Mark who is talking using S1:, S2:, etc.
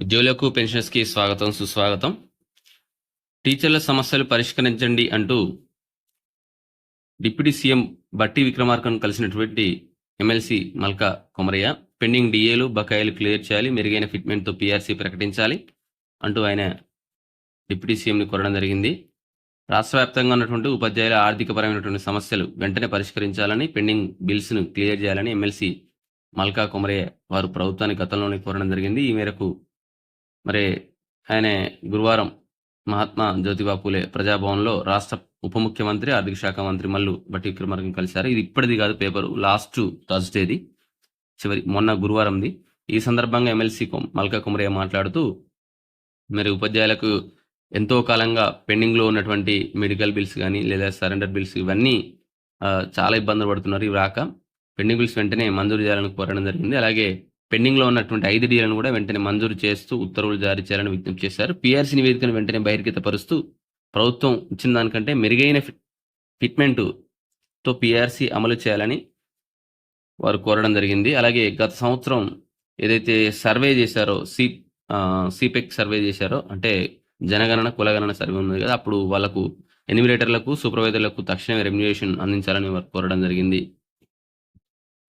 S1: ఉద్యోగులకు పెన్షనర్స్‌కి స్వాగతం, సుస్వాగతం. టీచర్ల సమస్యలు పరిష్కరించండి అంటూ డిప్యూటీ సీఎం బట్టి విక్రమార్కను కలిసినటువంటి ఎమ్మెల్సీ మల్కా కొమరయ్య పెండింగ్ డీఏలు, బకాయిలు క్లియర్ చేయాలి, మెరుగైన ఫిట్మెంట్‌తో పీఆర్సీ ప్రకటించాలి అంటూ ఆయన డిప్యూటీ సీఎంని కోరడం జరిగింది. రాష్ట్ర వ్యాప్తంగా ఉన్నటువంటి ఉపాధ్యాయుల ఆర్థికపరమైనటువంటి సమస్యలు వెంటనే పరిష్కరించాలని, పెండింగ్ బిల్స్‌ను క్లియర్ చేయాలని ఎమ్మెల్సీ మల్కా కొమరయ్య వారు ప్రభుత్వాన్ని గతంలోనే కోరడం జరిగింది. ఈ మేరకు మరి ఆయన గురువారం మహాత్మా జ్యోతిబా పూలే ప్రజాభవన్‌లో రాష్ట్ర ఉప ముఖ్యమంత్రి, ఆర్థిక శాఖ మంత్రి మల్లు భట్టి విక్రమార్కను కలిశారు. ఇది ఇప్పటిది కాదు పేపరు. లాస్ట్ థర్స్‌డేది. మొన్న గురువారంది. ఈ సందర్భంగా ఎమ్మెల్సీ మల్కా కొమరయ్య మాట్లాడుతూ, మరి ఉపాధ్యాయులకు ఎంతో కాలంగా పెండింగ్‌లో ఉన్నటువంటి మెడికల్ బిల్స్ గాని, లేదా సరెండర్ బిల్స్ ఇవన్నీ చాలా ఇబ్బందులు పడుతున్నారు. ఇవి రాక పెండింగ్ బిల్స్ వెంటనే మంజూరు చేయాలని కోరడం జరిగింది. అలాగే పెండింగ్‌లో ఉన్నటువంటి 5 డీలను కూడా వెంటనే మంజూరు చేస్తూ ఉత్తర్వులు జారీ చేయాలని విజ్ఞప్తి చేశారు. పీఆర్సీ నివేదికను వెంటనే బహిర్గతపరుస్తూ ప్రభుత్వం ఇచ్చిన దానికంటే మెరుగైన ఫిట్మెంట్‌తో పీఆర్సీ అమలు చేయాలని వారు కోరడం జరిగింది. అలాగే గత సంవత్సరం ఏదైతే సర్వే చేశారో సిపెక్ సర్వే చేశారో, అంటే జనగణన, కులగణన సర్వే ఉంది కదా, అప్పుడు వాళ్ళకు ఎన్యూమరేటర్లకు, సూపర్వైజర్లకు తక్షణమే రెమ్యునరేషన్ అందించాలని వారు కోరడం జరిగింది.